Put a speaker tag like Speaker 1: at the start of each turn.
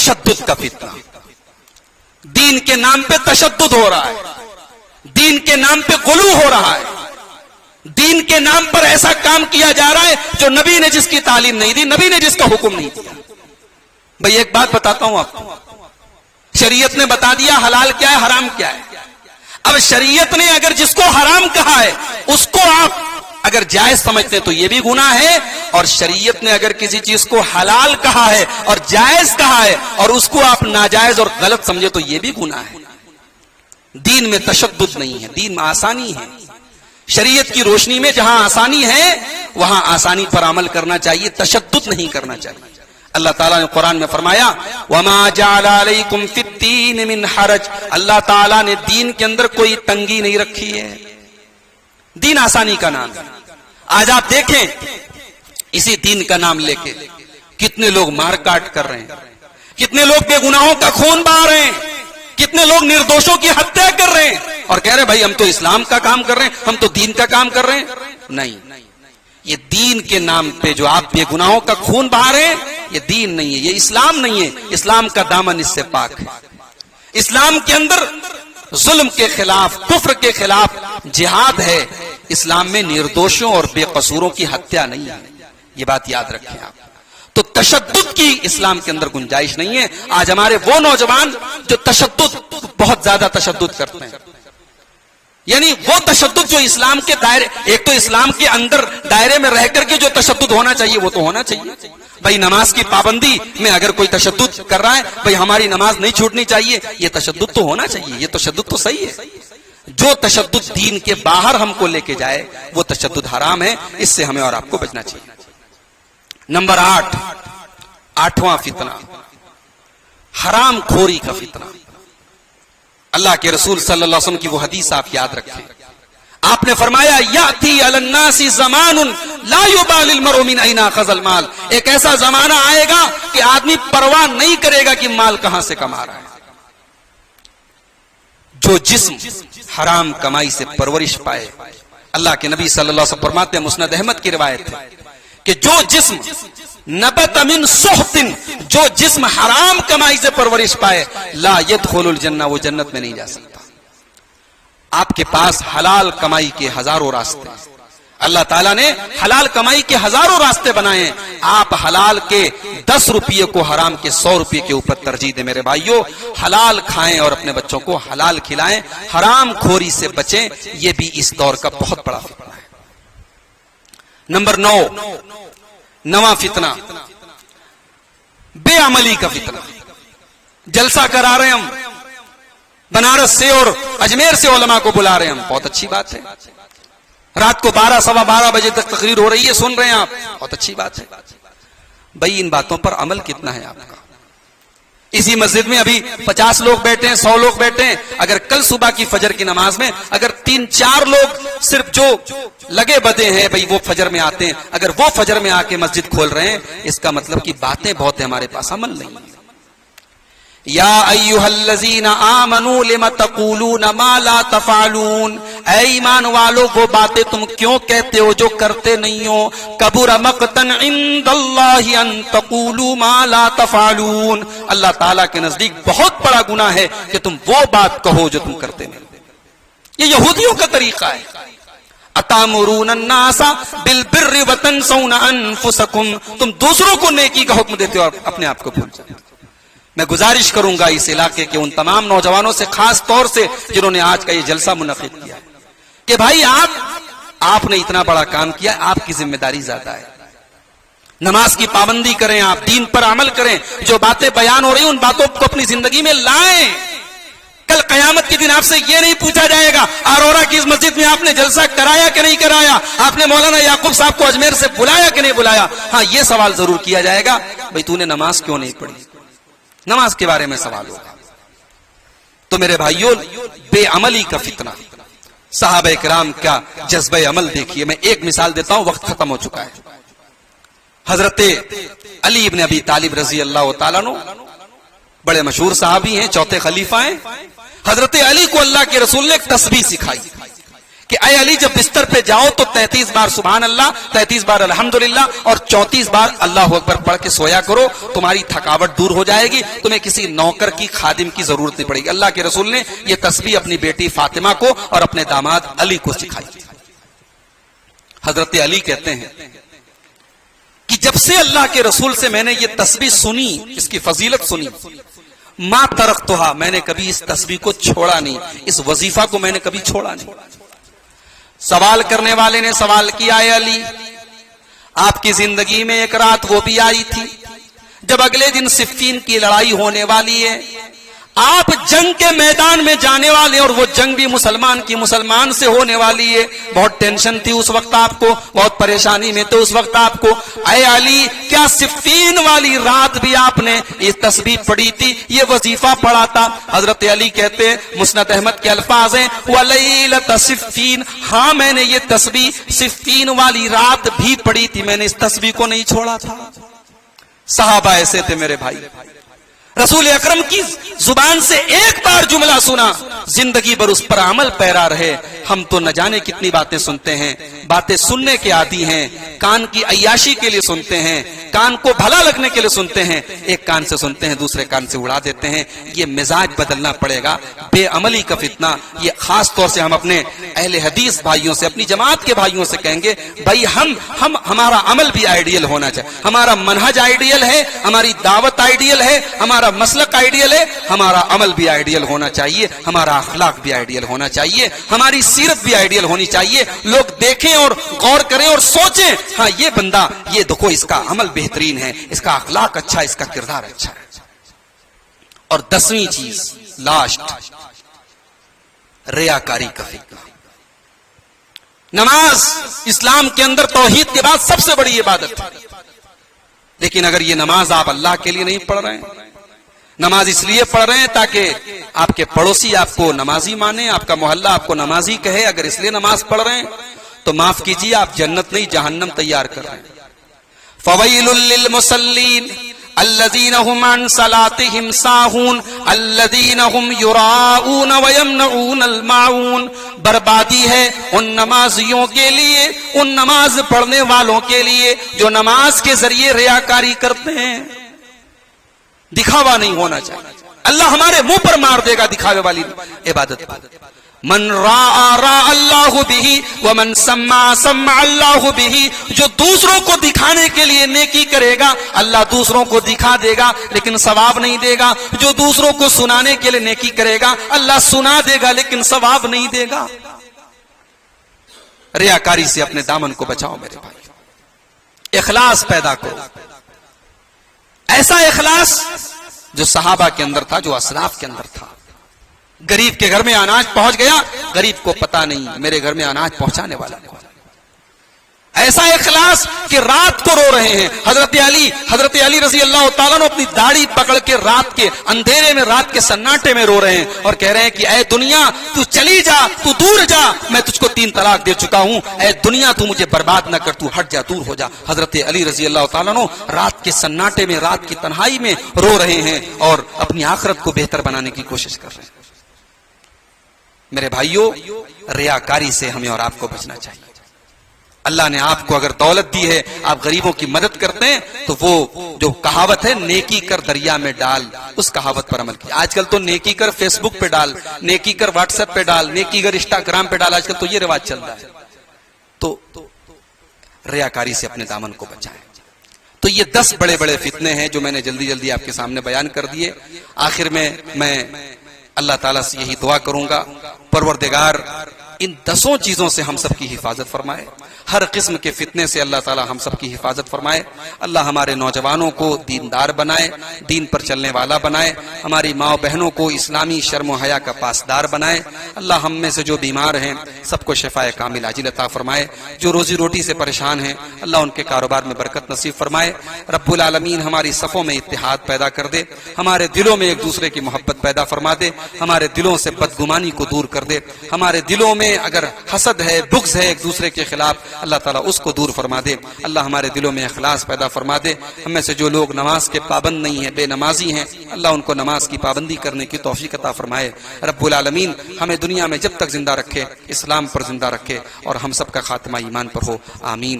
Speaker 1: تشدد کا فتنہ. دین کے نام پہ تشدد ہو رہا ہے, دین کے نام پہ غلو ہو رہا ہے, دین کے نام پر ایسا کام کیا جا رہا ہے جو نبی نے جس کی تعلیم نہیں دی, نبی نے جس کا حکم نہیں دیا. بھئی ایک بات بتاتا ہوں آپ کو, شریعت نے بتا دیا حلال کیا ہے حرام کیا ہے. اب شریعت نے اگر جس کو حرام کہا ہے اس کو آپ اگر جائز سمجھتے ہیں تو یہ بھی گناہ ہے, اور شریعت نے اگر کسی چیز کو حلال کہا ہے اور جائز کہا ہے اور اس کو آپ ناجائز اور غلط سمجھے تو یہ بھی گناہ ہے. دین میں تشدد نہیں ہے, دین میں آسانی ہے. شریعت کی روشنی میں جہاں آسانی ہے وہاں آسانی پر عمل کرنا چاہیے, تشدد نہیں کرنا چاہیے. اللہ تعالیٰ نے قرآن میں فرمایا وَمَا جَعَلَ عَلَيْكُمْ فِي الدِّينِ مِنْ حَرَجٍ, اللہ تعالیٰ نے دین کے اندر کوئی تنگی نہیں رکھی ہے. دین آسانی کا نام ہے. آج آپ دیکھیں اسی دین کا نام لے کے کتنے لوگ مار کاٹ کر رہے ہیں, کتنے لوگ بے گناہوں کا خون بہا رہے ہیں, کتنے لوگ نردوشوں کی ہتیا کر رہے ہیں اور کہہ رہے ہیں بھائی ہم تو اسلام کا کام کر رہے ہیں, ہم تو دین کا کام کر رہے ہیں. نہیں, یہ دین کے نام پہ جو آپ بے گناہوں کا خون بہا رہے ہیں یہ دین نہیں ہے, یہ اسلام نہیں ہے. اسلام کا دامن اس سے پاک ہے. اسلام کے اندر ظلم کے خلاف, کفر کے خلاف جہاد ہے. اسلام میں نردوشوں اور بے قصوروں کی ہتیا نہیں ہے, یہ بات یاد رکھیں آپ. تو تشدد کی اسلام کے اندر گنجائش نہیں ہے. آج ہمارے وہ نوجوان جو تشدد, بہت زیادہ تشدد کرتے ہیں, یعنی وہ تشدد جو اسلام کے دائرے, ایک تو اسلام کے اندر دائرے میں رہ کر کے جو تشدد ہونا چاہیے وہ تو ہونا چاہیے. بھائی نماز کی پابندی میں اگر کوئی تشدد کر رہا ہے, بھئی ہماری نماز نہیں چھوٹنی چاہیے, یہ تشدد تو ہونا چاہیے, یہ تشدد تو صحیح ہے. جو تشدد دین کے باہر ہم کو لے کے جائے وہ تشدد حرام ہے, اس سے ہمیں اور آپ کو بچنا چاہیے. نمبر 8, 8واں فتنہ حرام خوری کا فتنہ. اللہ کے رسول صلی اللہ علیہ وسلم کی وہ حدیث آپ یاد رکھیں, آپ نے فرمایا یاتی علی الناس زمان لا یبالی المرء من این اخذ المال, ایک ایسا زمانہ آئے گا کہ آدمی پرواہ نہیں کرے گا کہ مال کہاں سے کما رہا ہے. جو جسم حرام کمائی سے پرورش پائے, اللہ کے نبی صلی اللہ علیہ وسلم فرماتے ہیں, مسند احمد کی روایت ہے کہ جو جسم نبت من سحت, جو جسم حرام کمائی سے پرورش پائے, لا يدخل الجنہ, وہ جنت میں نہیں جا سکتا. آپ کے پاس حلال کمائی کے ہزاروں راستے ہیں, اللہ تعالیٰ نے حلال کمائی کے ہزاروں راستے بنائے ہیں. آپ حلال کے 10 روپے کو حرام کے 100 روپے کے اوپر ترجیح دیں. میرے بھائیوں, حلال کھائیں اور اپنے بچوں کو حلال کھلائیں, حرام خوری سے بچیں, یہ بھی اس دور کا بہت بڑا فتنہ ہے. نمبر 9, 9واں فتنہ بے عملی کا فتنہ. جلسہ کرا رہے ہم, بنارس سے اور اجمیر سے علماء کو بلا رہے ہیں ہم, بہت اچھی بات ہے. رات کو 12 سوا 12 بجے تک تقریر ہو رہی ہے, سن رہے ہیں آپ, بہت اچھی بات ہے. بھئی ان باتوں پر عمل کتنا ہے آپ کا؟ اسی مسجد میں ابھی 50 لوگ بیٹھے ہیں, 100 لوگ بیٹھے ہیں. اگر کل صبح کی فجر کی نماز میں اگر 3-4 لوگ صرف جو لگے بدے ہیں بھئی وہ فجر میں آتے ہیں, اگر وہ فجر میں آ کے مسجد کھول رہے ہیں, اس کا مطلب کہ باتیں بہت ہیں, ہمارے پاس عمل نہیں ہے. یا ایھا الذین آمنوا لم تقولون ما لا تفعلون, اے ایمان والو وہ باتیں تم کیوں کہتے ہو جو کرتے نہیں ہو. کبر مقتا عند اللہ ان تقولوا ما لا تفعلون, اللہ تعالیٰ کے نزدیک بہت بڑا گناہ ہے کہ تم وہ بات کہو جو تم کرتے نہیں. یہ یہودیوں کا طریقہ ہے. اتامرون الناس بالبر وتنسون انفسکم, تم دوسروں کو نیکی کا حکم دیتے ہو اور اپنے آپ کو بھول جاتے. میں گزارش کروں گا اس علاقے کے ان تمام نوجوانوں سے, خاص طور سے جنہوں نے آج کا یہ جلسہ منعقد کیا, کہ بھائی آپ نے اتنا بڑا کام کیا, آپ کی ذمہ داری زیادہ ہے. نماز کی پابندی کریں, آپ دین پر عمل کریں, جو باتیں بیان ہو رہی ہیں ان باتوں کو اپنی زندگی میں لائیں. کل قیامت کے دن آپ سے یہ نہیں پوچھا جائے گا آرورا کی اس مسجد میں آپ نے جلسہ کرایا کہ نہیں کرایا, آپ نے مولانا یعقوب صاحب کو اجمیر سے بلایا کہ نہیں بلایا. ہاں یہ سوال ضرور کیا جائے گا, بھئی تو نے نماز کیوں نہیں پڑھی, نماز کے بارے میں سوال ہوگا. تو میرے بھائیوں, بے عملی کا فتنہ, صحابہ کرام کا جذبہ عمل دیکھیے. میں ایک مثال دیتا ہوں, وقت ختم ہو چکا ہے. حضرت علی ابن ابی طالب رضی اللہ تعالیٰ عنہ بڑے مشہور صحابی ہیں, چوتھے خلیفہ ہیں. حضرت علی کو اللہ کے رسول نے ایک تسبیح سکھائی. کہ اے علی جب بستر پہ جاؤ تو 33 بار سبحان اللہ، 33 بار الحمدللہ اور 34 بار اللہ اکبر پڑھ کے سویا کرو، تمہاری تھکاوٹ دور ہو جائے گی، تمہیں کسی نوکر کی خادم کی ضرورت نہیں پڑے گی۔ اللہ کے رسول نے یہ تسبیح اپنی بیٹی فاطمہ کو اور اپنے داماد علی کو سکھائی۔ حضرت علی کہتے ہیں کہ جب سے اللہ کے رسول سے میں نے یہ تسبیح سنی، اس کی فضیلت سنی، ما ترکتھا، میں نے کبھی اس تسبیح کو چھوڑا نہیں، اس وظیفہ کو میں نے کبھی چھوڑا نہیں۔ سوال کرنے والے نے سوال کیا، اے علی آپ کی زندگی میں ایک رات وہ بھی آئی تھی جب اگلے دن صفین کی لڑائی ہونے والی ہے، آپ جنگ کے میدان میں جانے والے، اور وہ جنگ بھی مسلمان کی مسلمان سے ہونے والی ہے، بہت ٹینشن تھی اس وقت آپ کو، بہت پریشانی میں تھے اس وقت آپ کو، اے علی کیا صفین والی رات بھی آپ نے یہ تسبیح پڑھی تھی، یہ وظیفہ پڑھا تھا؟ حضرت علی کہتے ہیں، مسند احمد کے الفاظ ہیں وَلَيْلَةَ صِفِّينَ، ہاں میں نے یہ تسبیح صفین والی رات بھی پڑھی تھی، میں نے اس تسبیح کو نہیں چھوڑا تھا۔ صحابہ ایسے تھے میرے بھائی، رسول اکرم کی زبان سے ایک بار جملہ سنا، زندگی بھر اس پر عمل پیرا رہے۔ ہم تو نہ جانے کتنی باتیں سنتے ہیں، باتیں سننے کے عادی ہیں، کان کی عیاشی کے لیے سنتے ہیں، کان کو بھلا لگنے کے لیے سنتے ہیں، ایک کان سے سنتے ہیں دوسرے کان سے اڑا دیتے ہیں۔ یہ مزاج بدلنا پڑے گا، بے عملی کا فتنہ۔ یہ خاص طور سے ہم اپنے اہل حدیث بھائیوں سے، اپنی جماعت کے بھائیوں سے کہیں گے، بھائی ہمارا عمل بھی آئیڈیل ہونا چاہیے، ہمارا منہج آئیڈیل ہے، ہماری دعوت آئیڈیل ہے، ہمارا مسلک آئیڈیل ہے، ہمارا عمل بھی آئیڈیل ہونا چاہیے، ہمارا اخلاق بھی آئیڈیل ہونا چاہیے، ہماری سیرت بھی آئیڈیل ہونی چاہیے۔ لوگ دیکھیں اور غور کریں اور سوچیں، ہاں یہ بندہ، یہ دیکھو اس کا عمل بہترین ہے، اس کا اخلاق اچھا ہے، اس کا کردار اچھا ہے۔ اور 10ویں چیز لاسٹ، ریاکاری کا فتنہ۔ نماز اسلام کے اندر توحید کے بعد سب سے بڑی عبادت ہے، لیکن اگر یہ نماز آپ اللہ کے لیے نہیں پڑھ رہے ہیں، نماز اس لیے پڑھ رہے ہیں تاکہ آپ کے پڑوسی آپ کو نمازی مانے، آپ کا محلہ آپ کو نمازی کہے، اگر اس لیے نماز پڑھ رہے ہیں تو معاف کیجیے، آپ جنت نہیں جہنم تیار کر رہے ہیں۔ فویل للمصلین الذین هم عن صلاتهم ساہون الذین هم یراؤون ویمنعون الماعون، بربادی ہے ان نمازیوں کے لیے، ان نماز پڑھنے والوں کے لیے جو نماز کے ذریعے ریاکاری کرتے ہیں۔ دکھاوا نہیں ہونا چاہیے، اللہ ہمارے منہ پر مار دے گا دکھاوے والی عبادت۔ من راء اللہ بہ ومن سمع سمع اللہ بہ، جو دوسروں کو دکھانے کے لیے نیکی کرے گا اللہ دوسروں کو دکھا دے گا لیکن ثواب نہیں دے گا، جو دوسروں کو سنانے کے لیے نیکی کرے گا اللہ سنا دے گا لیکن ثواب نہیں دے گا۔ ریاکاری سے اپنے دامن کو بچاؤ میرے بھائی، اخلاص پیدا کرو، ایسا اخلاص جو صحابہ کے اندر تھا، جو اسلاف کے اندر تھا۔ غریب کے گھر میں اناج پہنچ گیا، غریب کو پتا نہیں میرے گھر میں اناج پہنچانے والا کون ہے۔ ایسا اخلاص کہ رات کو رو رہے ہیں۔ حضرت علی رضی اللہ تعالیٰ نے اپنی داڑھی پکڑ کے رات کے اندھیرے میں، رات کے سناٹے میں رو رہے ہیں اور کہہ رہے ہیں کہ اے دنیا تو چلی جا، تو دور جا، میں تجھ کو 3 طلاق دے چکا ہوں، اے دنیا تو مجھے برباد نہ کر، تو ہٹ جا، دور ہو جا۔ حضرت علی رضی اللہ تعالیٰ نے رات کے سناٹے میں، رات کی تنہائی میں رو رہے ہیں اور اپنی آخرت کو بہتر بنانے کی کوشش کر رہے ہیں۔ میرے بھائیوں، ریاکاری سے ہمیں اور آپ کو بچنا چاہیے۔ اللہ نے آپ کو اگر دولت دی ہے، آپ غریبوں کی مدد کرتے ہیں، تو وہ جو کہاوت ہے نیکی کر دریا میں ڈال، اس کہاوت پر عمل کیجیے۔ آج کل تو نیکی کر فیس بک پہ ڈال، نیکی کر واٹس ایپ پہ ڈال، نیکی کر انسٹاگرام پہ ڈال، آج کل تو یہ رواج چل رہا ہے۔ تو ریاکاری سے اپنے دامن کو بچائیں۔ تو یہ 10 بڑے بڑے فتنے ہیں جو میں نے جلدی جلدی آپ کے سامنے بیان کر دیے۔ آخر میں اللہ تعالیٰ سے یہی دعا کروں گا، پروردگار ان 10 چیزوں سے ہم سب کی حفاظت فرمائے، ہر قسم کے فتنے سے اللہ تعالیٰ ہم سب کی حفاظت فرمائے۔ اللہ ہمارے نوجوانوں کو دیندار بنائے، دین پر چلنے والا بنائے، ہماری ماں بہنوں کو اسلامی شرم و حیا کا پاسدار بنائے۔ اللہ ہم میں سے جو بیمار ہیں سب کو شفائے کامل عاجل عطا فرمائے، جو روزی روٹی سے پریشان ہیں اللہ ان کے کاروبار میں برکت نصیب فرمائے۔ رب العالمین ہماری صفوں میں اتحاد پیدا کر دے، ہمارے دلوں میں ایک دوسرے کی محبت پیدا فرما دے، ہمارے دلوں سے بدگمانی کو دور کر دے، ہمارے دلوں میں اگر حسد ہے، بغض ہے ایک دوسرے کے خلاف اللہ تعالیٰ اس کو دور فرما دے. اللہ ہمارے دلوں میں اخلاص پیدا فرما دے. ہم میں سے جو لوگ نماز کے پابند نہیں ہیں، بے نمازی ہیں، اللہ ان کو نماز کی پابندی کرنے کی توفیق عطا فرمائے. رب العالمین ہمیں دنیا میں جب تک زندہ رکھے، اسلام پر زندہ رکھے، اور ہم سب کا خاتمہ ایمان پر ہو. آمین.